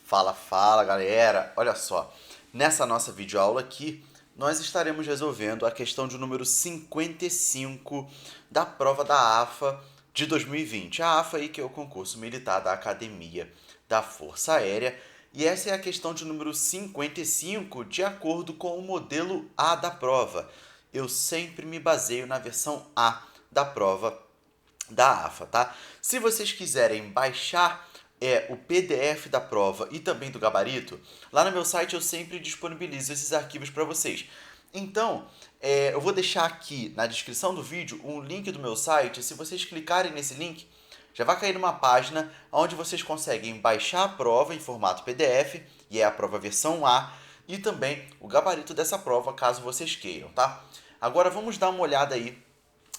Fala, fala galera! Olha só, nessa nossa videoaula aqui, nós estaremos resolvendo a questão de número 55 da prova da AFA de 2020. A AFA aí que é o concurso militar da Academia da Força Aérea. E essa é a questão de número 55 de acordo com o modelo A da prova. Eu sempre me baseio na versão A da prova da AFA, tá? Se vocês quiserem baixar o PDF da prova e também do gabarito, lá no meu site eu sempre disponibilizo esses arquivos para vocês. Então, eu vou deixar aqui na descrição do vídeo um link do meu site. Se vocês clicarem nesse link, já vai cair numa página onde vocês conseguem baixar a prova em formato PDF, e é a prova versão A, e também o gabarito dessa prova, caso vocês queiram, tá? Agora vamos dar uma olhada aí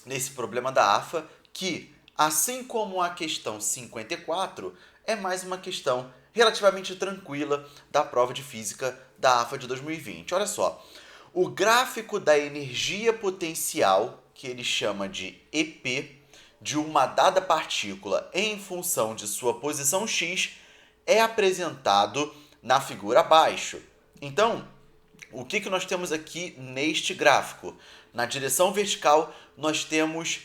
nesse problema da AFA, que, assim como a questão 54, é mais uma questão relativamente tranquila da prova de física da AFA de 2020. Olha só, o gráfico da energia potencial, que ele chama de EP, de uma dada partícula em função de sua posição x, é apresentado na figura abaixo. Então, o que nós temos aqui neste gráfico? Na direção vertical, nós temos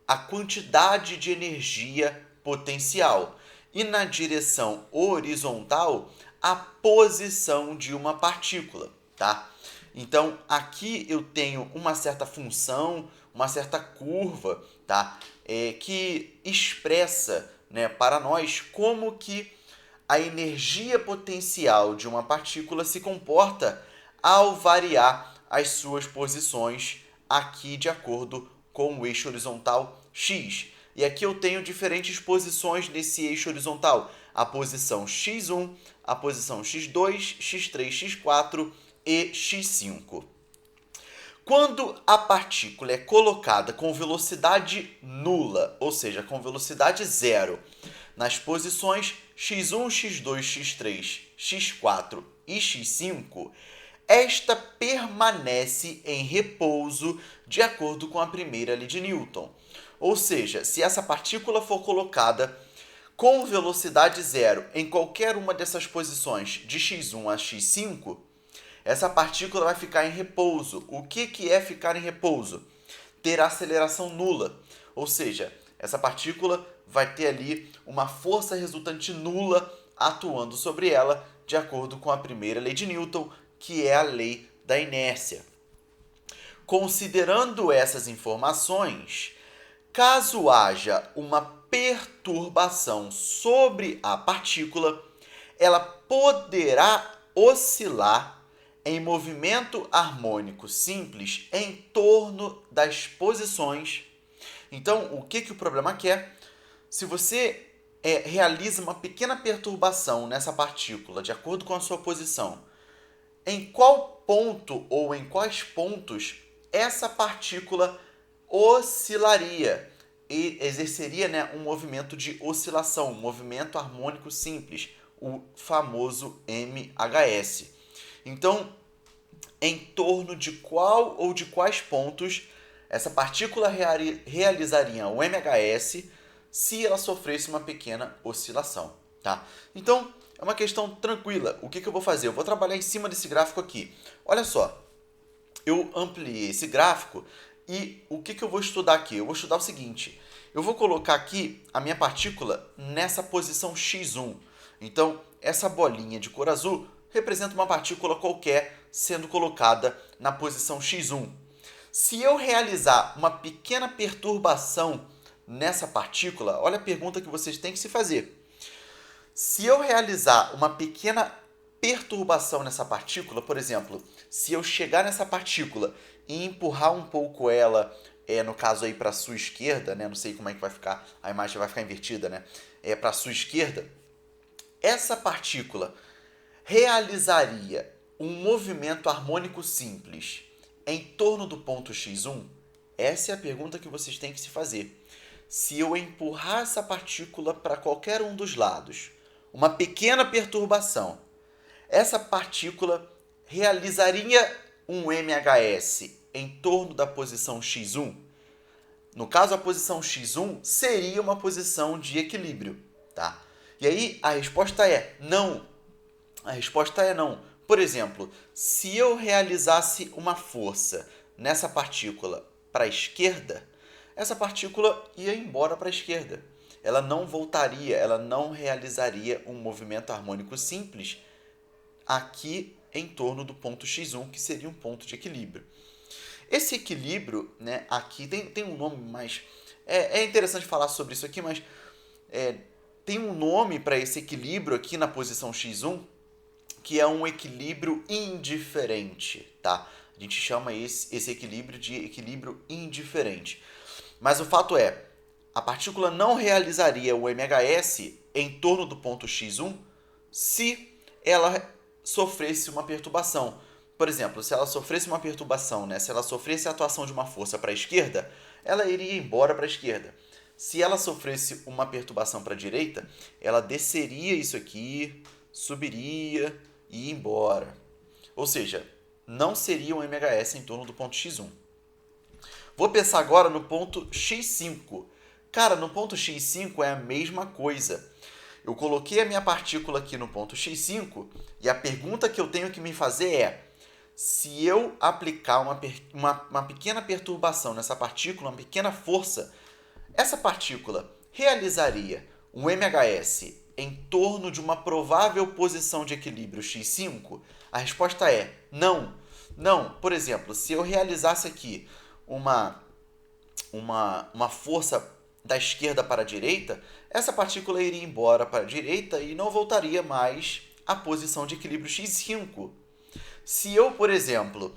a quantidade de energia potencial. E na direção horizontal, a posição de uma partícula, tá? Então, aqui eu tenho uma certa função, uma certa curva, tá? Que expressa, né, para nós como que a energia potencial de uma partícula se comporta ao variar as suas posições aqui de acordo com o eixo horizontal x. E aqui eu tenho diferentes posições nesse eixo horizontal. A posição x1, a posição x2, x3, x4 e x5. Quando a partícula é colocada com velocidade nula, ou seja, com velocidade zero, nas posições x1, x2, x3, x4 e x5, esta permanece em repouso de acordo com a primeira lei de Newton. Ou seja, se essa partícula for colocada com velocidade zero em qualquer uma dessas posições de x1 a x5, essa partícula vai ficar em repouso. O que é ficar em repouso? Ter aceleração nula. Ou seja, essa partícula vai ter ali uma força resultante nula atuando sobre ela, de acordo com a primeira lei de Newton, que é a lei da inércia. Considerando essas informações, caso haja uma perturbação sobre a partícula, ela poderá oscilar em movimento harmônico simples em torno das posições. Então, o que o problema quer? Se você realiza uma pequena perturbação nessa partícula, de acordo com a sua posição, em qual ponto ou em quais pontos essa partícula oscilaria e exerceria, né, um movimento de oscilação, um movimento harmônico simples, o famoso MHS. Então, em torno de qual ou de quais pontos essa partícula realizaria o MHS se ela sofresse uma pequena oscilação, tá? Então, é uma questão tranquila. O que eu vou fazer? Eu vou trabalhar em cima desse gráfico aqui. Olha só, eu ampliei esse gráfico e o que eu vou estudar aqui? Eu vou estudar o seguinte: eu vou colocar aqui a minha partícula nessa posição x1. Então, essa bolinha de cor azul representa uma partícula qualquer sendo colocada na posição x1. Se eu realizar uma pequena perturbação nessa partícula, olha a pergunta que vocês têm que se fazer. Se eu realizar uma pequena perturbação nessa partícula, por exemplo, se eu chegar nessa partícula e empurrar um pouco ela, no caso aí para a sua esquerda, né? Não sei como é que vai ficar, a imagem vai ficar invertida, né? Para a sua esquerda, essa partícula realizaria um movimento harmônico simples em torno do ponto x1? Essa é a pergunta que vocês têm que se fazer. Se eu empurrar essa partícula para qualquer um dos lados, uma pequena perturbação, essa partícula realizaria um MHS em torno da posição x1? No caso, a posição x1 seria uma posição de equilíbrio, tá? E aí a resposta é não. A resposta é não. Por exemplo, se eu realizasse uma força nessa partícula para a esquerda, essa partícula ia embora para a esquerda. Ela não voltaria, ela não realizaria um movimento harmônico simples aqui em torno do ponto x1, que seria um ponto de equilíbrio. Esse equilíbrio, né, aqui tem um nome, mas é interessante falar sobre isso aqui, mas tem um nome para esse equilíbrio aqui na posição x1, que é um equilíbrio indiferente, tá? A gente chama esse equilíbrio de equilíbrio indiferente. Mas o fato é, a partícula não realizaria o MHS em torno do ponto x1 se ela sofresse uma perturbação. Por exemplo, se ela sofresse uma perturbação, né? Se ela sofresse a atuação de uma força para a esquerda, ela iria embora para a esquerda. Se ela sofresse uma perturbação para a direita, ela desceria isso aqui, subiria e ia embora. Ou seja, não seria um MHS em torno do ponto x1. Vou pensar agora no ponto x5. Cara, no ponto x5 é a mesma coisa. Eu coloquei a minha partícula aqui no ponto x5 e a pergunta que eu tenho que me fazer é: se eu aplicar uma pequena perturbação nessa partícula, uma pequena força, essa partícula realizaria um MHS em torno de uma provável posição de equilíbrio x5? A resposta é não. Não. Por exemplo, se eu realizasse aqui uma força da esquerda para a direita, essa partícula iria embora para a direita e não voltaria mais à posição de equilíbrio x5. Se eu, por exemplo,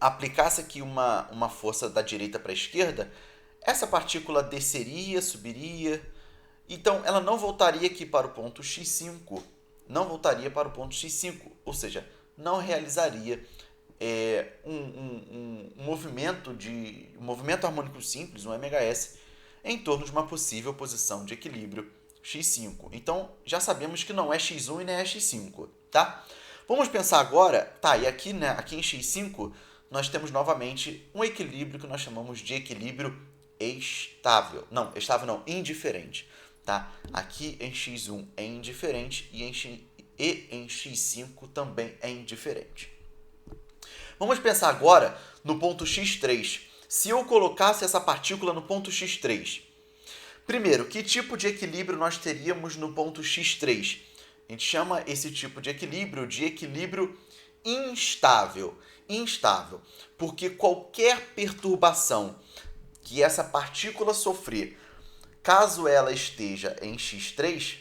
aplicasse aqui uma força da direita para a esquerda, essa partícula desceria, subiria, então ela não voltaria aqui para o ponto x5, não voltaria para o ponto x5, ou seja, não realizaria um movimento harmônico simples, um MHS, em torno de uma possível posição de equilíbrio x5. Então já sabemos que não é x1 e nem é x5, tá? Vamos pensar agora, tá, e aqui, né, aqui em x5 nós temos novamente um equilíbrio que nós chamamos de equilíbrio estável. Não, estável não, indiferente, tá? Aqui em x1 é indiferente e em x5 também é indiferente. Vamos pensar agora no ponto x3. Se eu colocasse essa partícula no ponto x3, primeiro, que tipo de equilíbrio nós teríamos no ponto x3? A gente chama esse tipo de equilíbrio instável. Instável, porque qualquer perturbação que essa partícula sofrer, caso ela esteja em x3,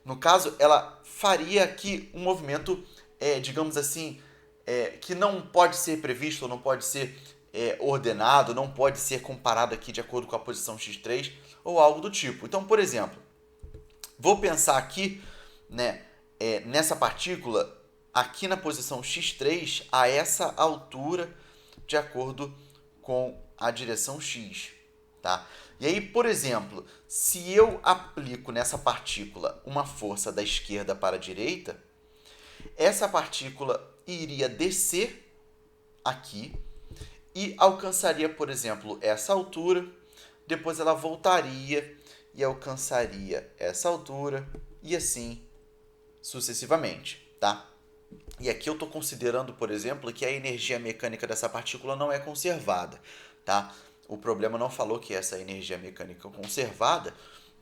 no caso, ela faria aqui um movimento, digamos assim, que não pode ser previsto, não pode ser ordenado, não pode ser comparado aqui de acordo com a posição x3 ou algo do tipo. Então, por exemplo, vou pensar aqui, né, nessa partícula aqui na posição x3 a essa altura de acordo com a direção x, tá? E aí, por exemplo, se eu aplico nessa partícula uma força da esquerda para a direita, essa partícula iria descer aqui e alcançaria, por exemplo, essa altura, depois ela voltaria e alcançaria essa altura e assim sucessivamente, tá? E aqui eu estou considerando, por exemplo, que a energia mecânica dessa partícula não é conservada, tá? O problema não falou que essa energia mecânica é conservada,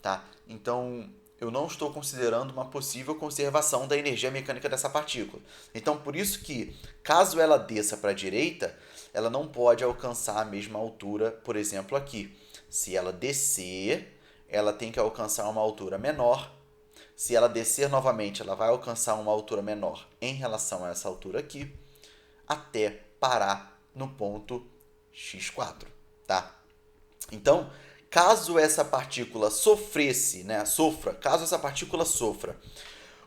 tá? Então, eu não estou considerando uma possível conservação da energia mecânica dessa partícula. Então, por isso que, caso ela desça para a direita, ela não pode alcançar a mesma altura, por exemplo, aqui. Se ela descer, ela tem que alcançar uma altura menor. Se ela descer novamente, ela vai alcançar uma altura menor em relação a essa altura aqui, até parar no ponto x4, tá? Então, caso essa partícula caso essa partícula sofra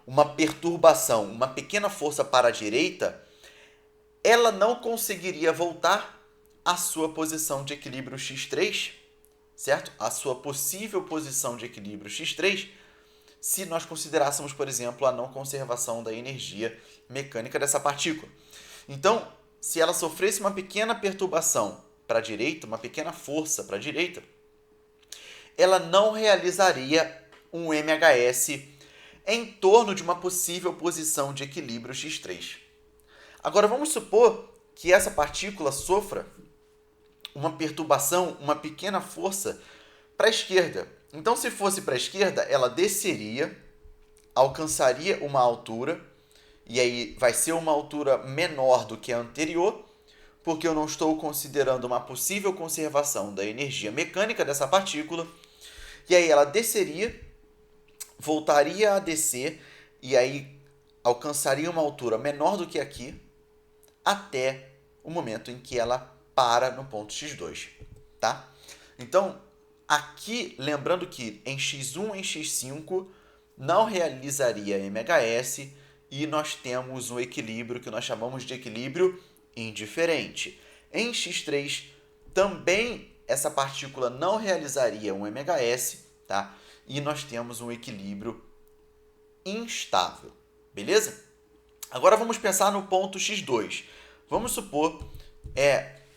uma perturbação, uma pequena força para a direita, ela não conseguiria voltar à sua posição de equilíbrio x3, certo? A sua possível posição de equilíbrio x3, se nós considerássemos, por exemplo, a não conservação da energia mecânica dessa partícula. Então, se ela sofresse uma pequena perturbação para a direita, uma pequena força para a direita, ela não realizaria um MHS em torno de uma possível posição de equilíbrio x3. Agora vamos supor que essa partícula sofra uma perturbação, uma pequena força para a esquerda. Então, se fosse para a esquerda, ela desceria, alcançaria uma altura, e aí vai ser uma altura menor do que a anterior, porque eu não estou considerando uma possível conservação da energia mecânica dessa partícula, e aí ela desceria, voltaria a descer, e aí alcançaria uma altura menor do que aqui, até o momento em que ela para no ponto x2, tá? Então, aqui, lembrando que em x1 e em x5 não realizaria MHS e nós temos um equilíbrio que nós chamamos de equilíbrio indiferente. Em x3 também essa partícula não realizaria um MHS, tá? E nós temos um equilíbrio instável, beleza? Agora vamos pensar no ponto x2. Vamos supor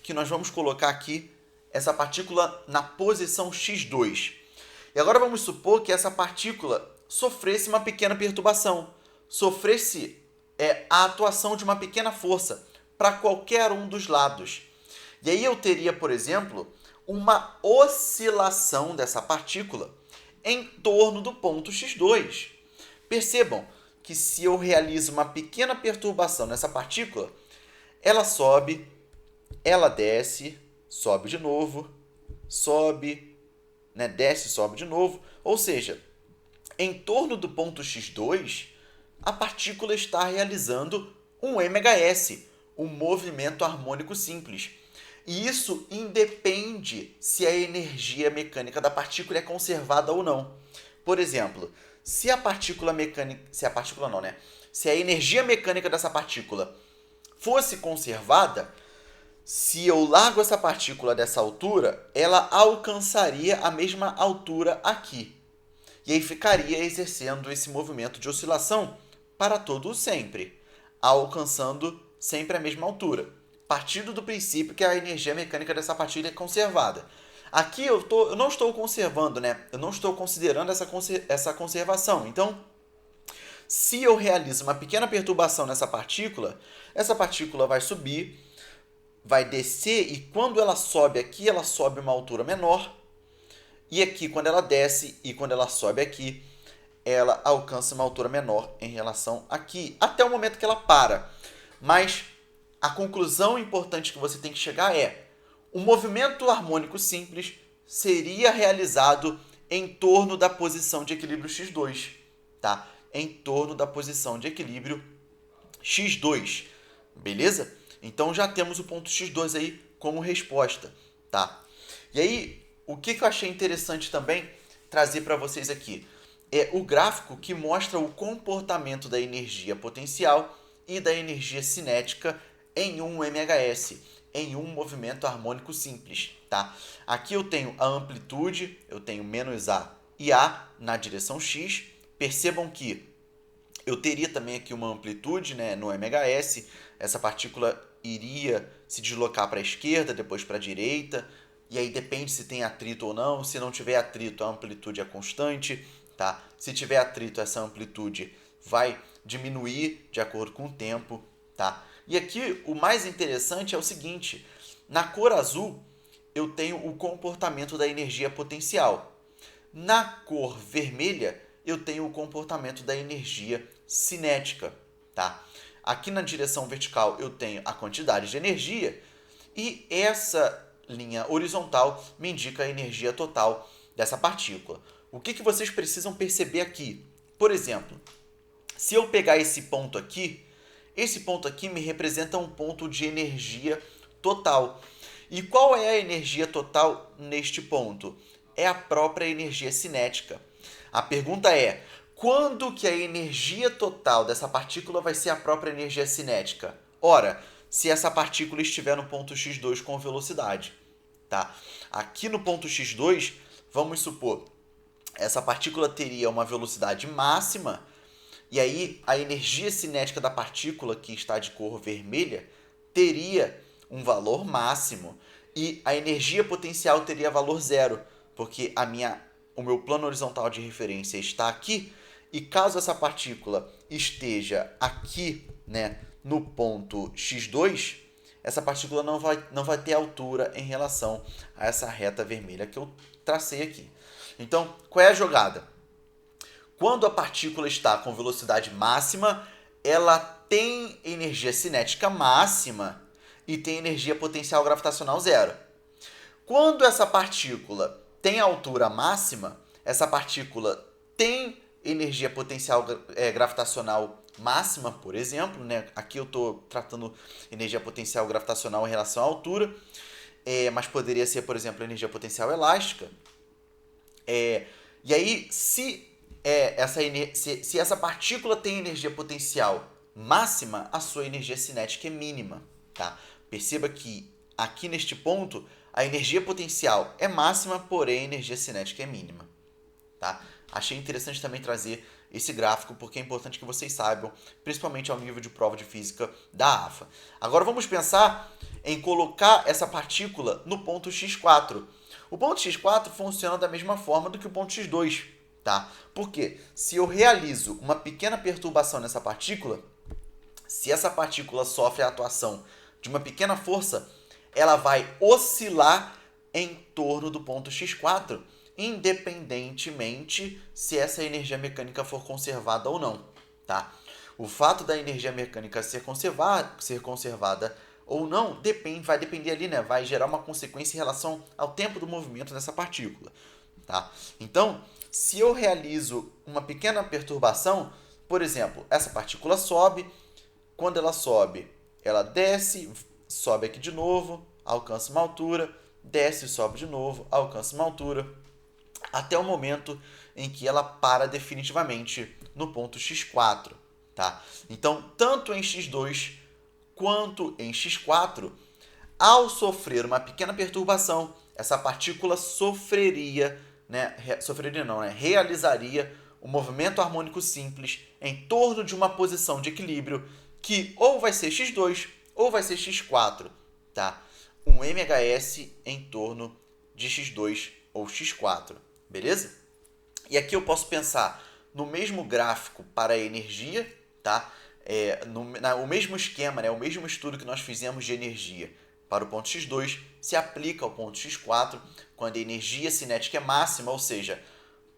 que nós vamos colocar aqui essa partícula na posição x2. E agora vamos supor que essa partícula sofresse uma pequena perturbação, sofresse a atuação de uma pequena força para qualquer um dos lados. E aí eu teria, por exemplo, uma oscilação dessa partícula em torno do ponto x2. Percebam que se eu realizo uma pequena perturbação nessa partícula, ela sobe, ela desce, sobe de novo, sobe, desce, sobe de novo. Ou seja, em torno do ponto x2, a partícula está realizando um MHS, um movimento harmônico simples. E isso independe se a energia mecânica da partícula é conservada ou não. Por exemplo, se a energia mecânica dessa partícula fosse conservada, se eu largo essa partícula dessa altura, ela alcançaria a mesma altura aqui. E aí ficaria exercendo esse movimento de oscilação para todo o sempre, alcançando sempre a mesma altura, partindo do princípio que a energia mecânica dessa partícula é conservada. Aqui eu não estou conservando, eu não estou considerando essa conservação. Então, se eu realizo uma pequena perturbação nessa partícula, essa partícula vai subir, vai descer, e quando ela sobe aqui, ela sobe uma altura menor, e aqui quando ela desce e quando ela sobe aqui, ela alcança uma altura menor em relação aqui, até o momento que ela para. Mas a conclusão importante que você tem que chegar o movimento harmônico simples seria realizado em torno da posição de equilíbrio x2, tá? Em torno da posição de equilíbrio x2, beleza? Então já temos o ponto x2 aí como resposta, tá? E aí, o que eu achei interessante também trazer para vocês aqui é o gráfico que mostra o comportamento da energia potencial e da energia cinética em um MHS, em um movimento harmônico simples, tá? Aqui eu tenho a amplitude, eu tenho menos A e A na direção X. Percebam que eu teria também aqui uma amplitude, no MHS. Essa partícula iria se deslocar para a esquerda, depois para a direita, e aí depende se tem atrito ou não. Se não tiver atrito, a amplitude é constante, tá? Se tiver atrito, essa amplitude vai diminuir de acordo com o tempo, tá? E aqui o mais interessante é o seguinte: na cor azul eu tenho o comportamento da energia potencial. Na cor vermelha eu tenho o comportamento da energia cinética, tá? Aqui na direção vertical eu tenho a quantidade de energia e essa linha horizontal me indica a energia total dessa partícula. O que vocês precisam perceber aqui? Por exemplo, se eu pegar esse ponto aqui me representa um ponto de energia total. E qual é a energia total neste ponto? É a própria energia cinética. A pergunta é: quando que a energia total dessa partícula vai ser a própria energia cinética? Ora, se essa partícula estiver no ponto x2 com velocidade, tá? Aqui no ponto x2, vamos supor, essa partícula teria uma velocidade máxima, e aí a energia cinética da partícula, que está de cor vermelha, teria um valor máximo, e a energia potencial teria valor zero, porque o meu plano horizontal de referência está aqui, e caso essa partícula esteja aqui, né, no ponto x2, essa partícula não vai ter altura em relação a essa reta vermelha que eu tracei aqui. Então, qual é a jogada? Quando a partícula está com velocidade máxima, ela tem energia cinética máxima e tem energia potencial gravitacional zero. Quando essa partícula tem altura máxima, essa partícula tem energia potencial gravitacional máxima, por exemplo, né? Aqui eu estou tratando energia potencial gravitacional em relação à altura, mas poderia ser, por exemplo, energia potencial elástica. E aí, se essa partícula tem energia potencial máxima, a sua energia cinética é mínima. Tá? Perceba que aqui neste ponto, a energia potencial é máxima, porém a energia cinética é mínima. Tá? Achei interessante também trazer esse gráfico, porque é importante que vocês saibam, principalmente ao nível de prova de física da AFA. Agora vamos pensar em colocar essa partícula no ponto x4. O ponto x4 funciona da mesma forma do que o ponto x2. Tá? Porque se eu realizo uma pequena perturbação nessa partícula, se essa partícula sofre a atuação de uma pequena força, ela vai oscilar em torno do ponto x4, independentemente se essa energia mecânica for conservada ou não. Tá? O fato da energia mecânica ser conservada ou não vai depender ali, né? Vai gerar uma consequência em relação ao tempo do movimento dessa partícula. Tá? Então, se eu realizo uma pequena perturbação, por exemplo, essa partícula sobe, quando ela sobe, ela desce, sobe aqui de novo, alcança uma altura, desce e sobe de novo, alcança uma altura, até o momento em que ela para definitivamente no ponto x4. Tá? Então, tanto em x2 quanto em x4, ao sofrer uma pequena perturbação, essa partícula realizaria um movimento harmônico simples em torno de uma posição de equilíbrio que ou vai ser x2 ou vai ser x4. Tá? Um MHS em torno de x2 ou x4. Beleza? E aqui eu posso pensar no mesmo gráfico para a energia, tá? O mesmo esquema, né? O mesmo estudo que nós fizemos de energia para o ponto x2 se aplica ao ponto x4 quando a energia cinética é máxima, ou seja,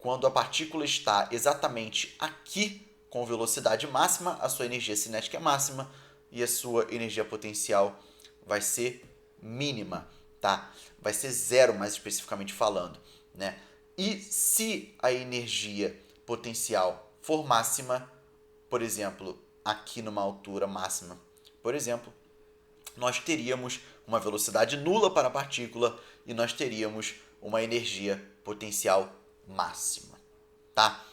quando a partícula está exatamente aqui com velocidade máxima, a sua energia cinética é máxima e a sua energia potencial vai ser mínima, tá? Vai ser zero, mais especificamente falando, né? E se a energia potencial for máxima, por exemplo, aqui numa altura máxima, por exemplo, nós teríamos uma velocidade nula para a partícula e nós teríamos uma energia potencial máxima, tá?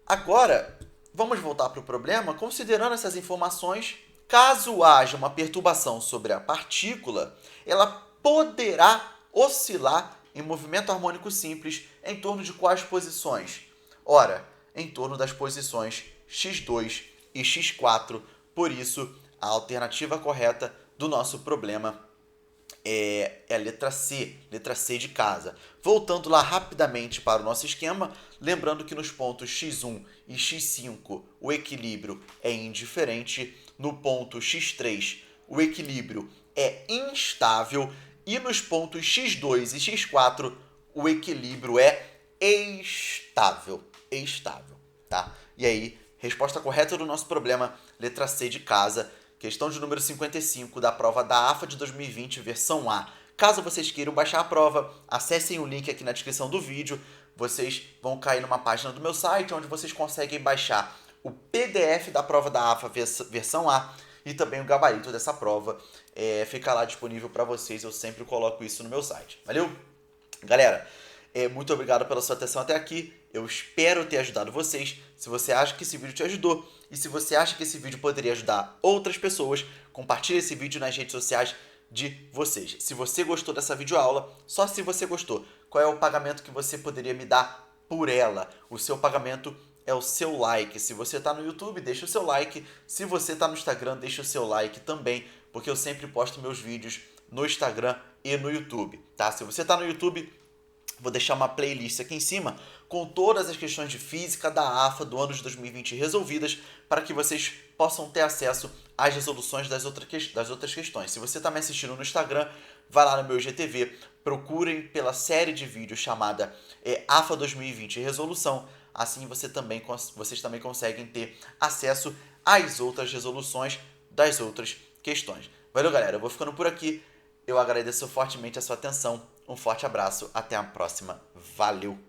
Agora, vamos voltar para o problema. Considerando essas informações, caso haja uma perturbação sobre a partícula, ela poderá oscilar em movimento harmônico simples em torno de quais posições? Ora, em torno das posições x2 e x4. Por isso, a alternativa correta do nosso problema é a letra C de casa. Voltando lá rapidamente para o nosso esquema, lembrando que nos pontos x1 e x5 o equilíbrio é indiferente, no ponto x3 o equilíbrio é instável e nos pontos x2 e x4 o equilíbrio é estável, tá? E aí, resposta correta do nosso problema, letra C de casa, questão de número 55 da prova da AFA de 2020, versão A. Caso vocês queiram baixar a prova, acessem o link aqui na descrição do vídeo. Vocês vão cair numa página do meu site, onde vocês conseguem baixar o PDF da prova da AFA versão A e também o gabarito dessa prova. Fica lá disponível para vocês, eu sempre coloco isso no meu site. Valeu? Galera, muito obrigado pela sua atenção até aqui. Eu espero ter ajudado vocês. Se você acha que esse vídeo te ajudou e se você acha que esse vídeo poderia ajudar outras pessoas, compartilhe esse vídeo nas redes sociais de vocês. Se você gostou dessa videoaula, só se você gostou, qual é o pagamento que você poderia me dar por ela? O seu pagamento é o seu like. Se você está no YouTube, deixa o seu like. Se você está no Instagram, deixa o seu like também, porque eu sempre posto meus vídeos no Instagram e no YouTube, tá? Se você está no YouTube, Vou deixar uma playlist aqui em cima com todas as questões de física da AFA do ano de 2020 resolvidas para que vocês possam ter acesso às resoluções das outras questões. Se você está me assistindo no Instagram, vai lá no meu IGTV, procurem pela série de vídeos chamada AFA 2020 Resolução. Assim vocês também conseguem ter acesso às outras resoluções das outras questões. Valeu, galera. Eu vou ficando por aqui. Eu agradeço fortemente a sua atenção. Um forte abraço. Até a próxima. Valeu!